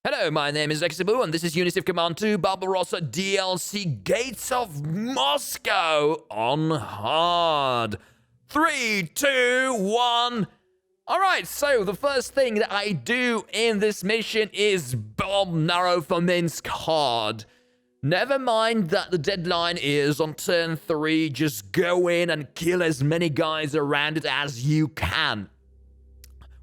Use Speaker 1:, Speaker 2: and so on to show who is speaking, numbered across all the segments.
Speaker 1: Hello, my name is Exibu, and this is Unity of Command 2 Barbarossa DLC Gates of Moscow on hard. 3, 2, 1. Alright, so the first thing that I do in this mission is bomb Narrow-Fominsk hard. Never mind that the deadline is on turn 3, just go in and kill as many guys around it as you can.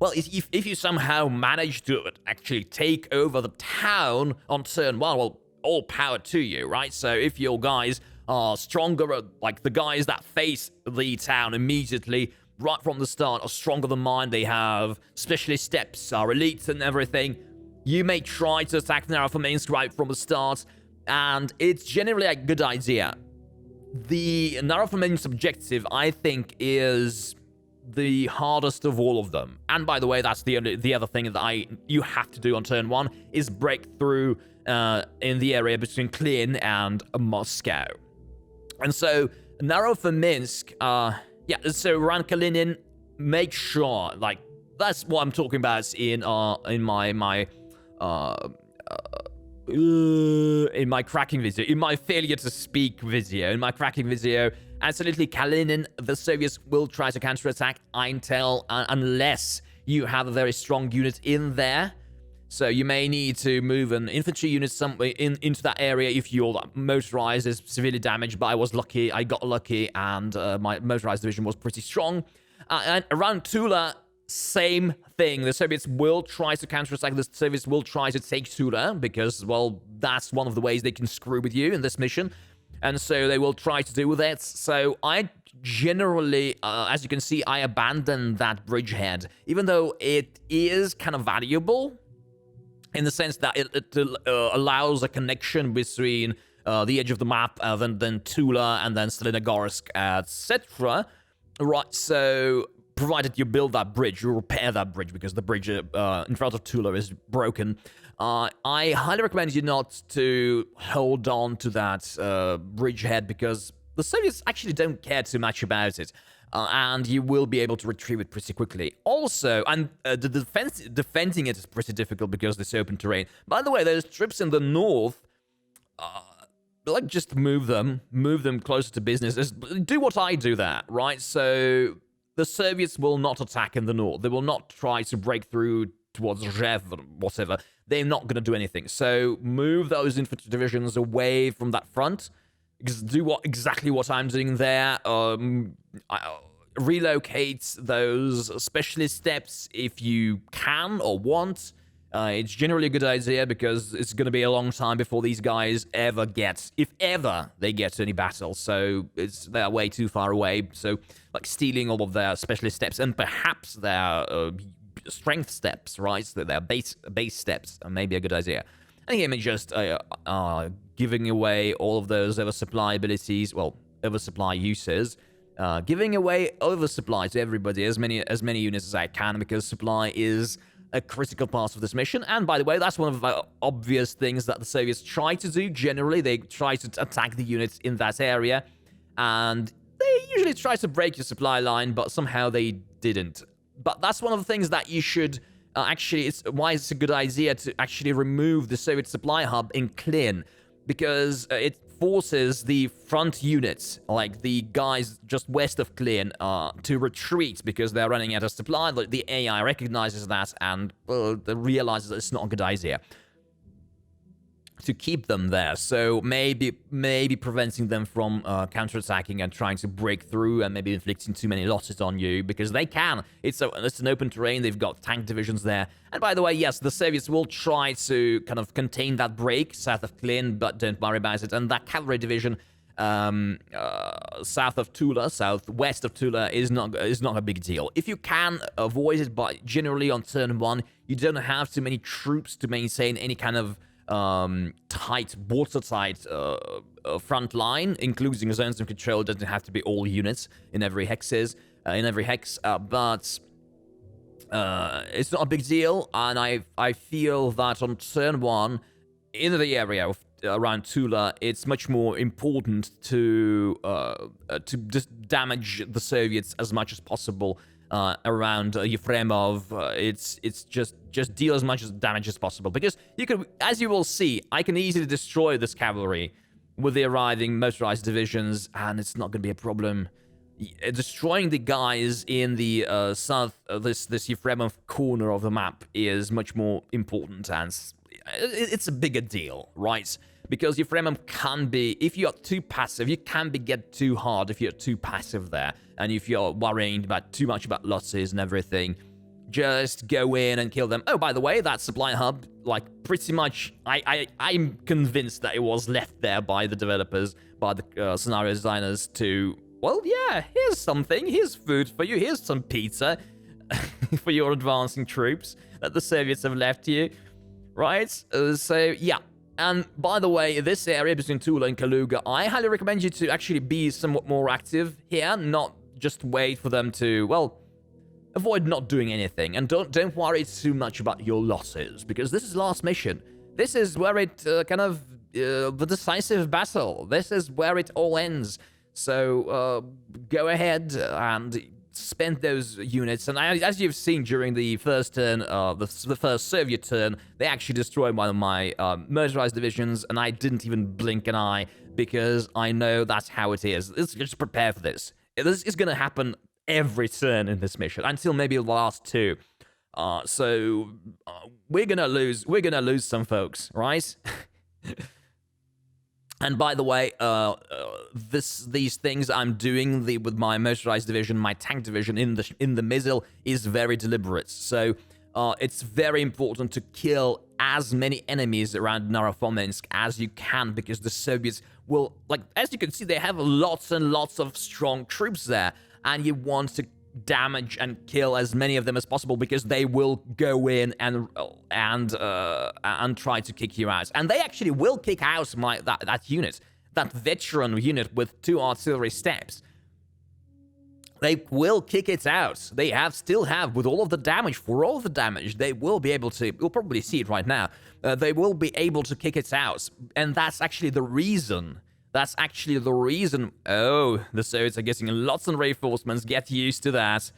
Speaker 1: Well, if you somehow manage to actually take over the town on turn 1, well, all power to you, right? So if your guys are stronger, like the guys that face the town immediately, right from the start, are stronger than mine, they have specialist steps, are elites and everything, you may try to attack Narrow-Fominsk right from the start, and it's generally a good idea. The Narrow-Fominsk objective, I think, is the hardest of all of them. And by the way, that's the other thing that you have to do on turn 1 is break through in the area between Klin and Moscow. And so Narrow-Fominsk, so around Kalinin, make sure, like, that's what I'm talking about in my cracking video, in my failure to speak video, in my cracking video. Absolutely, Kalinin, the Soviets will try to counterattack Intel unless you have a very strong unit in there. So you may need to move an infantry unit somewhere into that area if your motorized is severely damaged. But I was lucky, I got lucky, and my motorized division was pretty strong. And around Tula, same thing. The Soviets will try to counterattack. The Soviets will try to take Tula because, well, that's one of the ways they can screw with you in this mission. And so they will try to do that. So I generally, as you can see, I abandoned that bridgehead, even though it is kind of valuable in the sense that it allows a connection between the edge of the map, then Tula, and then Stalinogorsk, etc. Right, so provided you build that bridge, you repair that bridge, because the bridge in front of Tula is broken. I highly recommend you not to hold on to that bridgehead, because the Soviets actually don't care too much about it, and you will be able to retrieve it pretty quickly. Also, and the defending it is pretty difficult because it's open terrain. By the way, those troops in the north, like, just move them closer to business. Just do what I do there, right? So the Soviets will not attack in the north. They will not try to break through towards Zhev or whatever. They're not going to do anything. So move those infantry divisions away from that front. Do exactly what I'm doing there. Relocate those specialist steps if you can or want. It's generally a good idea because it's going to be a long time before these guys ever get, if ever they get to any battle. So they're way too far away. So, like, stealing all of their specialist steps and perhaps their strength steps, right? So their base steps are maybe a good idea. And again, just giving away all of those oversupply abilities, well, oversupply uses, giving away oversupply to everybody, as many units as I can, because supply is a critical part of this mission. And by the way, that's one of the obvious things that the Soviets try to do. Generally, they try to attack the units in that area, and they usually try to break your supply line, but somehow they didn't. But that's one of the things that you should actually, it's why it's a good idea to actually remove the Soviet supply hub in Klin, because it forces the front units, like the guys just west of Klin, to retreat because they're running out of supply. The AI recognizes that and realizes that it's not a good idea to keep them there. So maybe preventing them from counterattacking and trying to break through and maybe inflicting too many losses on you, because they can. It's an open terrain. They've got tank divisions there. And by the way, yes, the Soviets will try to kind of contain that break south of Klin, but don't worry about it. And that cavalry division south of Tula, southwest of Tula, is not a big deal. If you can avoid it, but generally on turn 1, you don't have too many troops to maintain any kind of watertight front line, including zones of control. It doesn't have to be all units in every hex, but it's not a big deal. And I feel that on turn 1, in the area around Tula, it's much more important to just damage the Soviets as much as possible around Yefremov. It's just deal as much damage as possible, because you can, as you will see, I can easily destroy this cavalry with the arriving motorized divisions, and it's not going to be a problem. Destroying the guys in the south, this Yefremov corner of the map is much more important, and it's a bigger deal, right? Because Yefremov can be, if you're too passive, you can get too hard if you're too passive there, and if you're worrying about too much about losses and everything, just go in and kill them. Oh, by the way, that supply hub, like, pretty much, I'm convinced that it was left there by the developers, by the scenario designers to, well, yeah, here's something, here's food for you, here's some pizza for your advancing troops that the Soviets have left you, right? So, yeah. And by the way, this area between Tula and Kaluga, I highly recommend you to actually be somewhat more active here, not just wait for them to, well, avoid not doing anything, and don't worry too much about your losses, because this is last mission. This is where it the decisive battle. This is where it all ends. So go ahead and spend those units. And as you've seen during the first turn, the first Soviet turn, they actually destroyed one of my motorized divisions, and I didn't even blink an eye, because I know that's how it is. Let's just prepare for this. This is going to happen every turn in this mission, until maybe the last two. So we're gonna lose some folks, right? And by the way, these things I'm doing with my motorized division, my tank division in the middle, is very deliberate. So it's very important to kill as many enemies around Narofominsk as you can, because the Soviets will, like, as you can see, they have lots and lots of strong troops there, and you want to damage and kill as many of them as possible, because they will go in and try to kick you out. And they actually will kick out that unit, that veteran unit with 2 artillery steps. They will kick it out. They still have, with all of the damage, for all of the damage, they will be able to, you'll probably see it right now, they will be able to kick it out. And that's actually the reason. Oh, the Soviets are getting lots of reinforcements. Get used to that.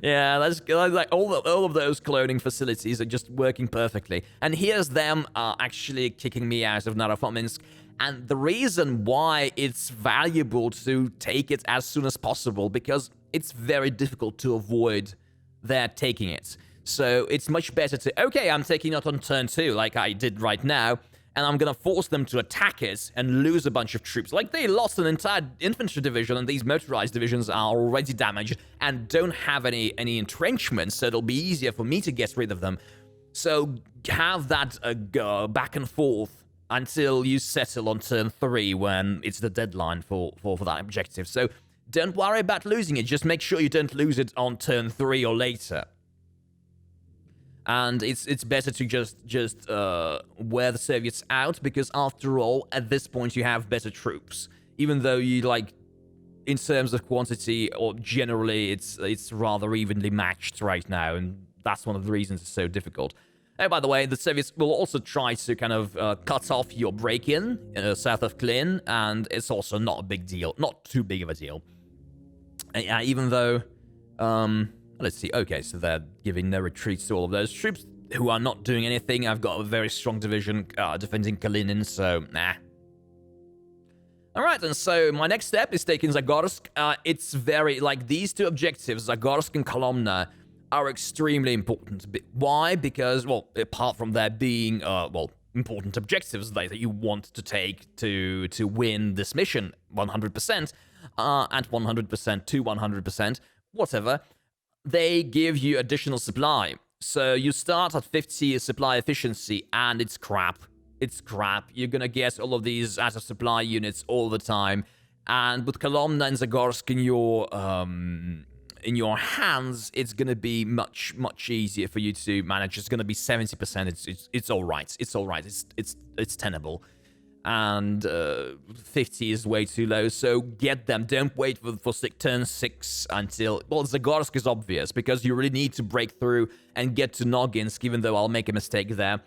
Speaker 1: Yeah, that's like all of those cloning facilities are just working perfectly. And here's them actually kicking me out of Narofominsk. And the reason why it's valuable to take it as soon as possible, because it's very difficult to avoid their taking it. So it's much better to, okay, I'm taking it on turn 2, like I did right now, and I'm gonna force them to attack it and lose a bunch of troops. Like, they lost an entire infantry division, and these motorized divisions are already damaged and don't have any entrenchments, so it'll be easier for me to get rid of them. So have that back and forth until you settle on turn 3, when it's the deadline for that objective. So don't worry about losing it. Just make sure you don't lose it on turn 3 or later. And it's better to just wear the Soviets out, because after all, at this point you have better troops. Even though you, like, in terms of quantity or generally, it's rather evenly matched right now, and that's one of the reasons it's so difficult. Oh, by the way, the Soviets will also try to kind of cut off your break-in south of Klin, and it's also not a big deal, not too big of a deal. Even though, let's see. Okay, so they're giving their retreats to all of those troops who are not doing anything. I've got a very strong division defending Kalinin, so nah. Alright, and so my next step is taking Zagorsk. It's very, like, these two objectives, Zagorsk and Kolomna, are extremely important. Why? Because, well, apart from there being, well, important objectives that you want to take to win this mission 100%, and 100% to 100%, whatever, they give you additional supply. So you start at 50 supply efficiency, and it's crap. It's crap. You're gonna get all of these out of supply units all the time. And with Kolomna and Zagorsk in your hands, it's gonna be much easier for you to manage. It's gonna be 70%. It's all right. It's all right. It's tenable. And 50 is way too low, so get them. Don't wait for turn 6 until... Well, Zagorsk is obvious, because you really need to break through and get to Noginsk, even though I'll make a mistake there.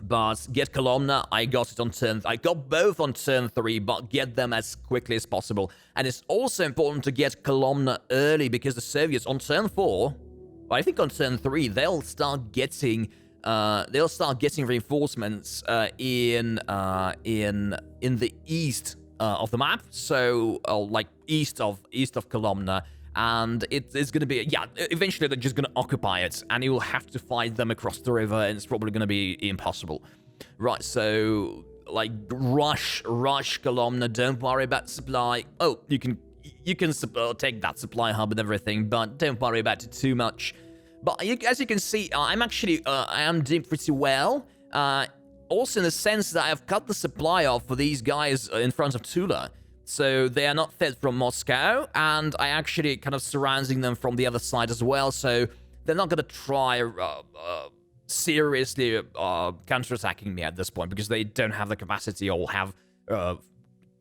Speaker 1: But get Columna, I got it on turn... I got both on turn 3, but get them as quickly as possible. And it's also important to get Columna early, because the Soviets on turn 4, but I think on turn 3, they'll start getting reinforcements in the east of the map, so like east of Columna. And it's going to be, yeah, eventually they're just going to occupy it, and you will have to fight them across the river, and it's probably going to be impossible. Right, so, like, rush Columna, don't worry about supply. Oh, you can take that supply hub and everything, but don't worry about it too much. But as you can see, I am doing pretty well. Also in the sense that I've cut the supply off for these guys in front of Tula. So they are not fed from Moscow, and I actually kind of surrounding them from the other side as well, so they're not going to try seriously counterattacking me at this point, because they don't have the capacity or have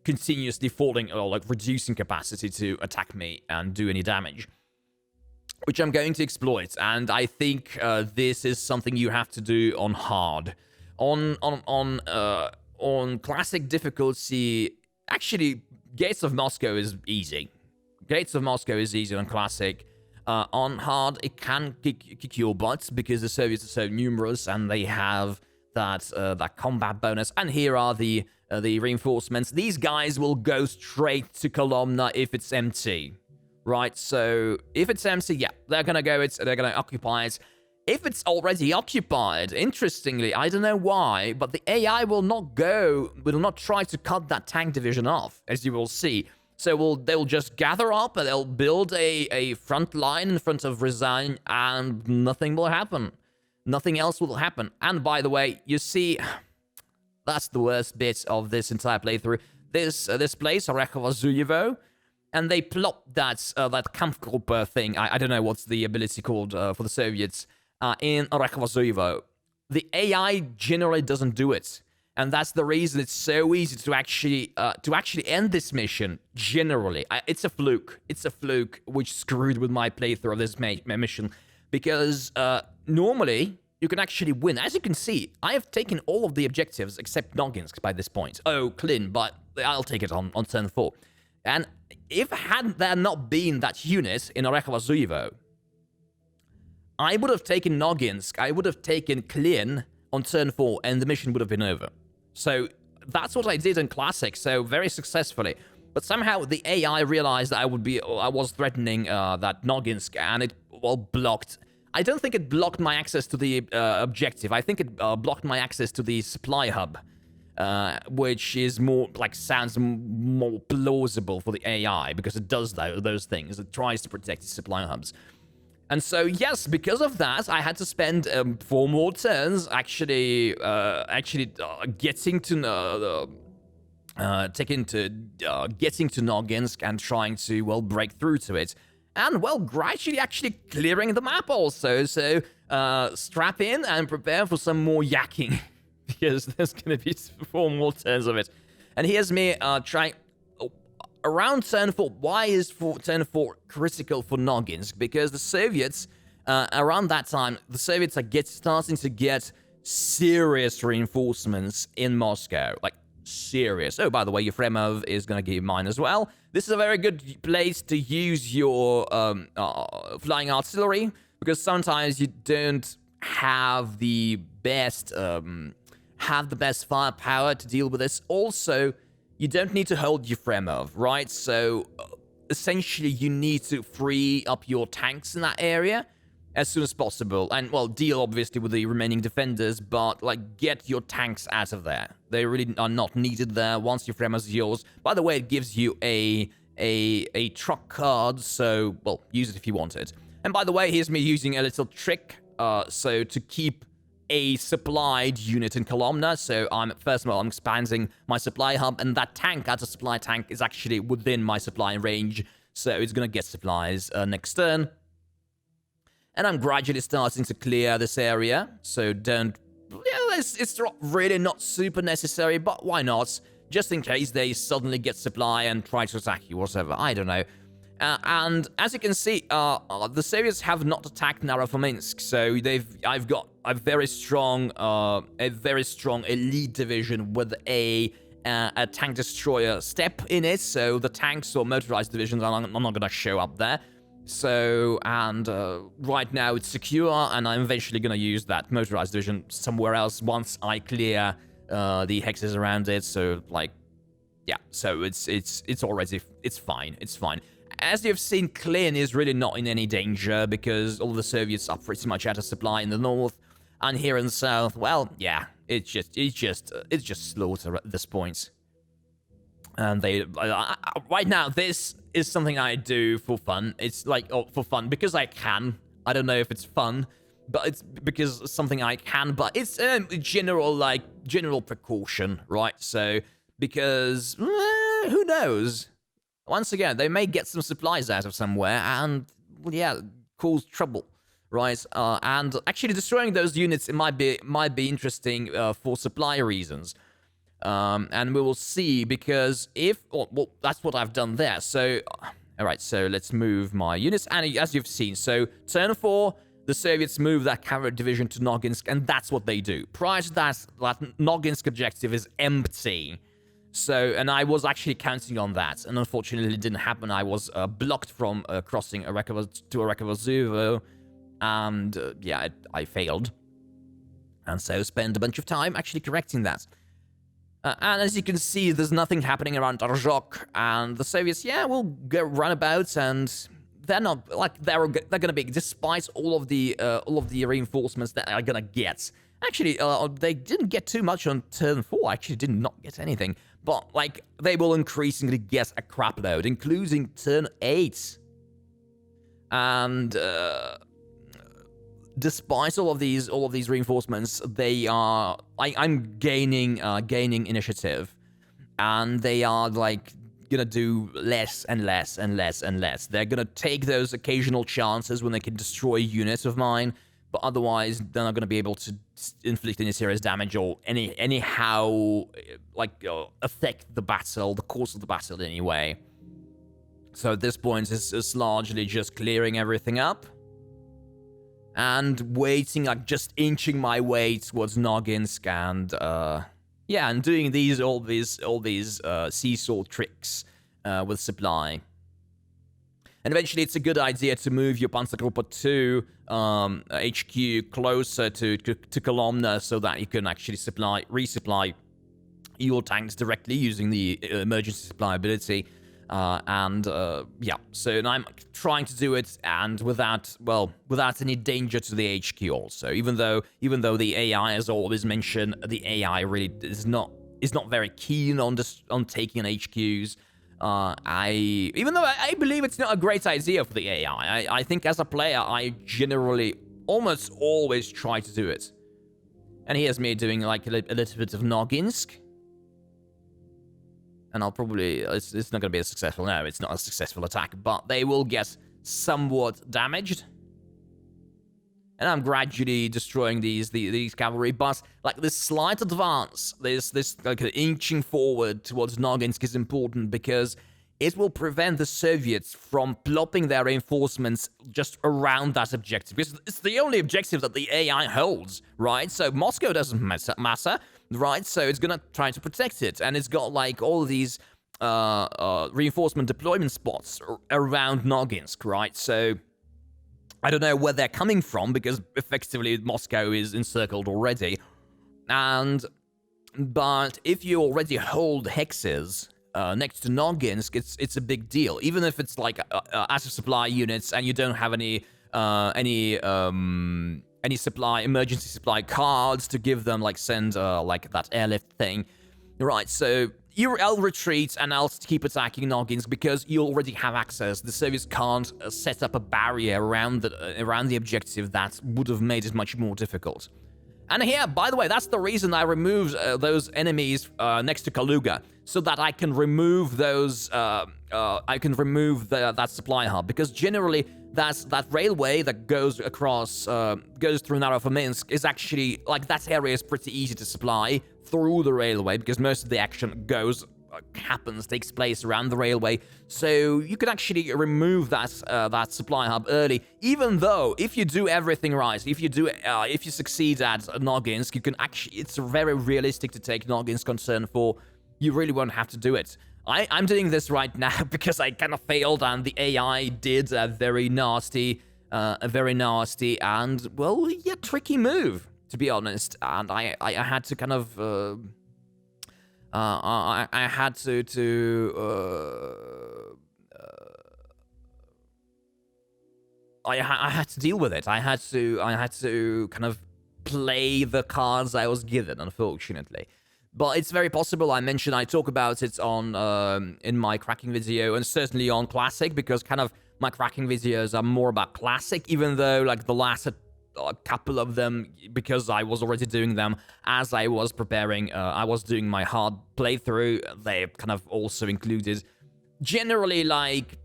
Speaker 1: continuously falling or like reducing capacity to attack me and do any damage, which I'm going to exploit. And I think this is something you have to do on hard. On classic difficulty, actually, Gates of Moscow is easy. Gates of Moscow is easy on classic. On hard, it can kick your butt, because the Soviets are so numerous and they have that combat bonus. And here are the reinforcements. These guys will go straight to Columna if it's empty, right? So if it's empty, yeah, they're gonna occupy it. If it's already occupied, interestingly, I don't know why, but the AI will not try to cut that tank division off, as you will see. So they'll just gather up, and they'll build a front line in front of Ryazan, and nothing will happen. Nothing else will happen. And by the way, you see, that's the worst bit of this entire playthrough. This place, Orekhovo-Zuyevo, and they plot that Kampfgruppe thing. I don't know what's the ability called for the Soviets. In Orekhovo-Zuyevo. The AI generally doesn't do it, and that's the reason it's so easy to actually end this mission. Generally, it's a fluke. It's a fluke which screwed with my playthrough of this mission, because normally you can actually win. As you can see, I have taken all of the objectives except Noginsk by this point. Oh, Klin, but I'll take it on turn 4. And if there not been that unit in Orekhovo-Zuyevo, I would have taken Noginsk, I would have taken Klin on turn 4, and the mission would have been over. So that's what I did in Classic, so very successfully. But somehow the AI realized that I was threatening that Noginsk, and it, well, blocked. I don't think it blocked my access to the objective. I think it blocked my access to the supply hub, which is sounds more plausible for the AI, because it does those things. It tries to protect its supply hubs. And so, yes, because of that, I had to spend 4 more turns actually getting to Noginsk and trying to, well, break through to it. And, well, gradually actually clearing the map also. So, strap in and prepare for some more yakking, because there's going to be 4 more turns of it. And here's me trying... Around turn 4, why is turn 4 critical for Noginsk? Because the Soviets, around that time, the Soviets are starting to get serious reinforcements in Moscow. Like, serious. Oh, by the way, Yefremov is going to give mine as well. This is a very good place to use your flying artillery, because sometimes you don't have the best firepower to deal with this. Also, you don't need to hold Yefremov, right? So, essentially, you need to free up your tanks in that area as soon as possible. And, well, deal, obviously, with the remaining defenders, but, like, get your tanks out of there. They really are not needed there once Yefremov's yours. By the way, it gives you a truck card, so, well, use it if you want it. And, by the way, here's me using a little trick, so to keep a supplied unit in Columna. So first of all, I'm expanding my supply hub, and that tank, that's a supply tank, is actually within my supply range, so it's gonna get supplies next turn. And I'm gradually starting to clear this area, so don't... Yeah, it's really not super necessary, but why not? Just in case they suddenly get supply and try to attack you or whatever, I don't know. And as you can see, the Soviets have not attacked Narofminsk, so I've got a very strong elite division with a tank destroyer step in it. So the tanks or motorized divisions are not gonna show up there. So right now it's secure, and I'm eventually gonna use that motorized division somewhere else once I clear the hexes around it. So like, yeah, so it's fine. It's fine. As you've seen, Klin is really not in any danger because all the Soviets are pretty much out of supply in the north, and here in the south, well, yeah, it's just slaughter at this point. And right now, this is something I do for fun. It's like, for fun because I can. I don't know if it's fun, but it's because it's something I can. But it's general precaution, right? So because who knows? Once again, they may get some supplies out of somewhere and, well, yeah, cause trouble, right? And actually destroying those units, it might be interesting for supply reasons. And we will see, because well, that's what I've done there. So, all right, so let's move my units. And as you've seen, so turn 4, the Soviets move that cavalry division to Noginsk, and that's what they do. Prior to that Noginsk objective is empty. So, and I was actually counting on that, and unfortunately it didn't happen. I was blocked from crossing to Rekovazovo, and yeah, I failed. And so spent a bunch of time actually correcting that. And as you can see, there's nothing happening around Rzhok, and the Soviets, yeah, will go runabouts, and they're not like they're gonna be, despite all of the reinforcements that are gonna get. Actually, they didn't get too much on turn 4. Actually, did not get anything. But, like, they will increasingly get a crap load, including turn 8. And, despite all of these reinforcements, they are... I'm gaining initiative. And they are, like, gonna do less and less and less and less. They're gonna take those occasional chances when they can destroy units of mine. But otherwise, they're not going to be able to inflict any serious damage or anyhow, affect the battle, the course of the battle anyway. So at this point, it's largely just clearing everything up. And waiting, like, just inching my way towards Noginsk and, yeah, and doing all these seesaw tricks with supply. And eventually, it's a good idea to move your Panzergruppe 2 HQ closer to Kolomna so that you can actually resupply your tanks directly using the emergency supply ability. Yeah, so I'm trying to do it, and without any danger to the HQ also. Even though the AI, as always mentioned, the AI really is not very keen on taking HQs. Even though I believe it's not a great idea for the AI, I think as a player, I generally almost always try to do it. And here's me doing like a little bit of Noginsk. And I'll probably, it's not going to be a successful, no, it's not a successful attack, but they will get somewhat damaged. And I'm gradually destroying these cavalry, but like this slight advance, this like inching forward towards Noginsk is important because it will prevent the Soviets from plopping their reinforcements just around that objective, because it's the only objective that the AI holds, right? So Moscow doesn't matter, right? So it's gonna try to protect it, and it's got like all these reinforcement deployment spots around Noginsk, right? So I don't know where they're coming from, because effectively Moscow is encircled already. But if you already hold hexes next to Noginsk, it's a big deal. Even if it's like out of supply units and you don't have any emergency supply cards to give them, like send like that airlift thing, right? So I'll retreat and I'll keep attacking Noginsk because you already have access. The Soviets can't set up a barrier around the objective that would have made it much more difficult. And here, by the way, that's the reason I removed those enemies next to Kaluga, so that I can remove those. I can remove that supply hub, because generally that railway that goes across, goes through Narofminsk is actually, like, that area is pretty easy to supply through the railway, because most of the action goes takes place around the railway. So you could actually remove that supply hub early, even though if you do everything right, if you succeed at Noginsk, you can actually, it's very realistic to take Noginsk concern for. You really won't have to do it. I'm doing this right now because I kind of failed, and the AI did a very nasty and, well, yeah, tricky move, to be honest. And I had to kind of I had to I had to deal with it. I had to kind of play the cards I was given, unfortunately. But it's very possible. I talk about it on in my cracking video, and certainly on classic, because kind of my cracking videos are more about classic, even though like the last couple of them, because I was already doing them as I was preparing, I was doing my hard playthrough. They kind of also included generally like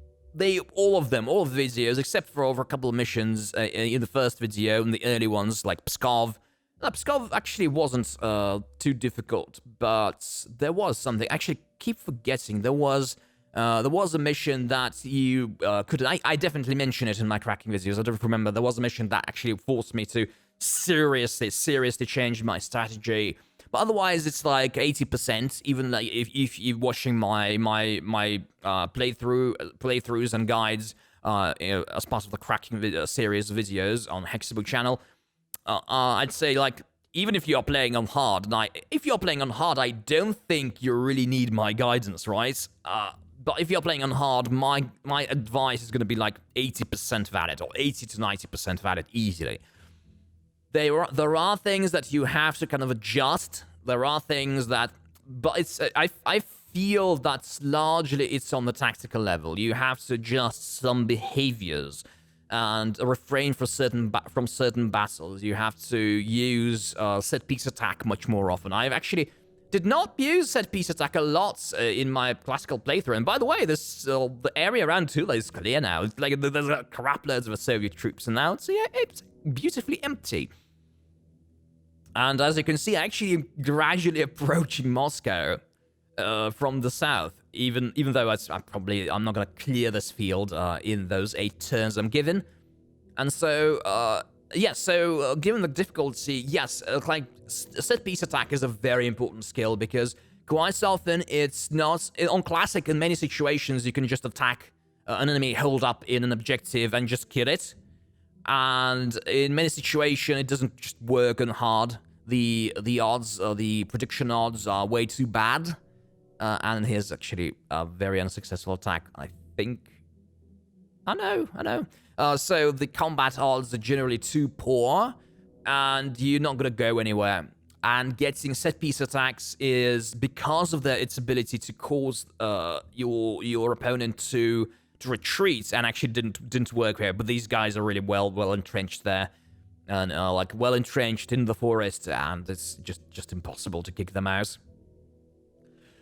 Speaker 1: all of the videos, except for over a couple of missions in the first video and the early ones like Pskov. Pskov actually wasn't too difficult, but there was something. Actually, keep forgetting there was a mission that you could. I definitely mentioned it in my cracking videos. I don't remember. There was a mission that actually forced me to seriously change my strategy. But otherwise, it's like 80%. Even like if you're watching my playthroughs and guides as part of the cracking series videos on Hexabook channel. I'd say, like, even if you're playing on hard, I don't think you really need my guidance, right? But if you're playing on hard, my advice is going to be like 80% valid, or 80 to 90% valid easily. There are things that you have to kind of adjust. There are things that, but it's I feel that's largely it's on the tactical level. You have to adjust some behaviors and refrain from certain battles. You have to use set-piece attack much more often. I've actually did not use set-piece attack a lot in my classical playthrough. And by the way, the area around Tula is clear now. It's like there's crap loads of Soviet troops now. So yeah, it's beautifully empty. And as you can see, I actually am gradually approaching Moscow from the south. Even though I'm not gonna clear this field in those 8 turns I'm given, and so given the difficulty, yes, like set-piece attack is a very important skill, because quite often it's not on classic. In many situations, you can just attack an enemy hold up in an objective and just kill it, and in many situations it doesn't just work on hard. The odds, the prediction odds are way too bad. And here's actually a very unsuccessful attack, I think. I know. So the combat odds are generally too poor, and you're not going to go anywhere. And getting set-piece attacks is because of its ability to cause your opponent to retreat, and actually didn't work here. But these guys are really well entrenched there, and like well entrenched in the forest, and it's just impossible to kick them out.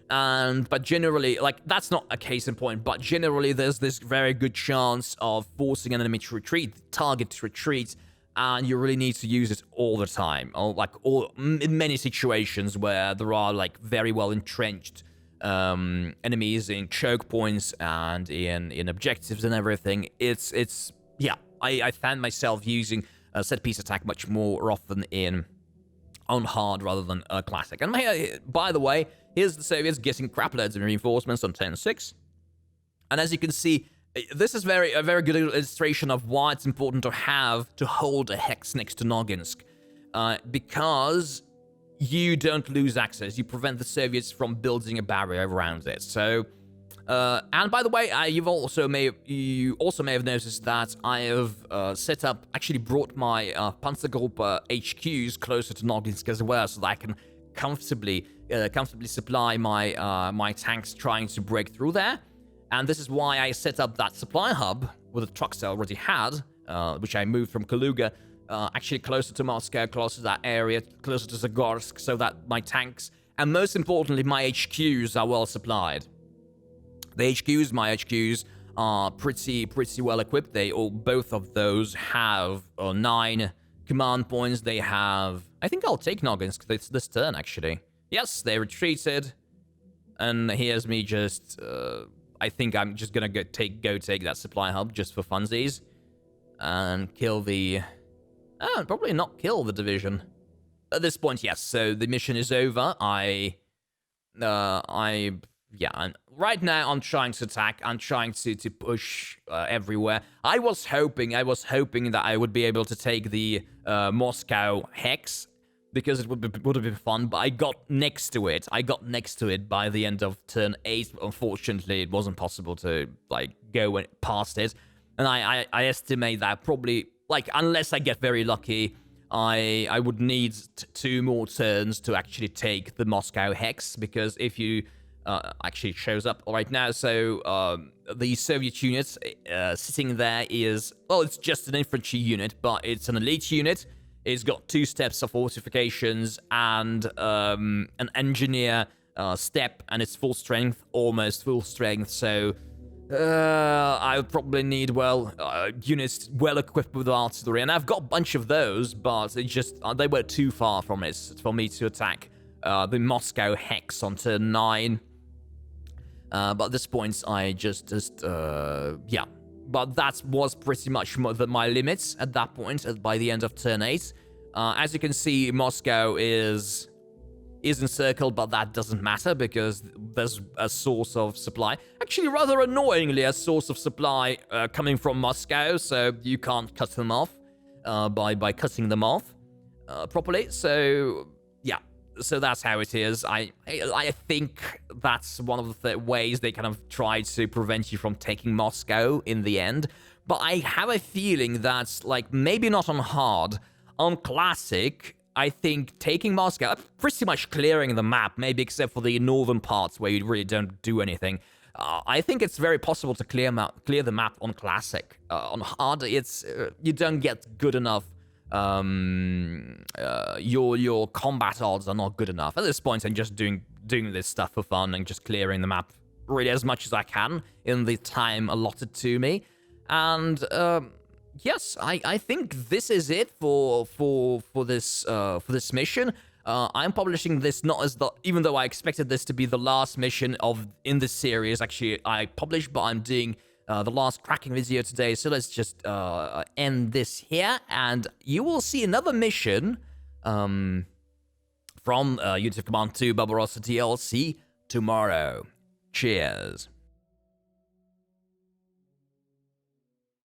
Speaker 1: But generally, like, that's not a case in point, but generally there's this very good chance of forcing an enemy to retreat, target to retreat, and you really need to use it all the time. In many situations where there are, like, very well entrenched enemies in choke points and in objectives and everything. I found myself using a set-piece attack much more often on hard rather than classic. And by the way, here's the Soviets getting crap loads of reinforcements on 10-6. And as you can see, this is a very good illustration of why it's important to hold a hex next to Noginsk. Because you don't lose access. You prevent the Soviets from building a barrier around it. So, and by the way, you also may have noticed that I have actually brought my Panzergruppe HQs closer to Noginsk as well, so that I can comfortably supply my tanks trying to break through there. And this is why I set up that supply hub with the trucks I already had, which I moved from Kaluga, actually closer to Moscow, closer to that area, closer to Zagorsk, so that my tanks, and most importantly, my HQs are well supplied. My HQs are pretty well equipped. Both of those have 9 command points. They have, I think I'll take Noginsk this turn, actually. Yes, they retreated. And here's me just, I think I'm just gonna go take that supply hub just for funsies. And kill the... probably not kill the division. At this point, yes, so the mission is over. Right now I'm trying to attack. I'm trying to push everywhere. I was hoping that I would be able to take the Moscow Hex, because it would have been fun, but I got next to it. By the end of turn 8. Unfortunately, it wasn't possible to, like, go past it. And I estimate that probably, like, unless I get very lucky, I would need 2 more turns to actually take the Moscow Hex, because if you... actually it shows up right now, so the Soviet unit sitting there is... Well, it's just an infantry unit, but it's an elite unit. It's got 2 steps of fortifications and an engineer step, and it's full strength, almost full strength, so... I would probably need, units well equipped with artillery, and I've got a bunch of those, but it just, they were too far from it for me to attack the Moscow Hex on turn 9. But at this point, I just, yeah. But that was pretty much my limits at that point, by the end of turn 8. As you can see, Moscow is encircled, but that doesn't matter because there's a source of supply. Actually, rather annoyingly, a source of supply coming from Moscow, so you can't cut them off by cutting them off properly. So, yeah. So that's how it is. I think that's one of the ways they kind of tried to prevent you from taking Moscow in the end. But I have a feeling that's, like, maybe not on hard. On classic, I think taking Moscow, pretty much clearing the map, maybe except for the northern parts where you really don't do anything. I think it's very possible to clear the map on classic. On hard, it's you don't get good enough. Your combat odds are not good enough. At this point, I'm just doing this stuff for fun and just clearing the map really as much as I can in the time allotted to me. And yes, I think this is it for this mission. I'm publishing this not as even though I expected this to be the last mission in this series. Actually, I published, but I'm doing the last cracking video today. So let's just end this here, and you will see another mission from Unit of Command 2 Barbarossa DLC tomorrow. Cheers.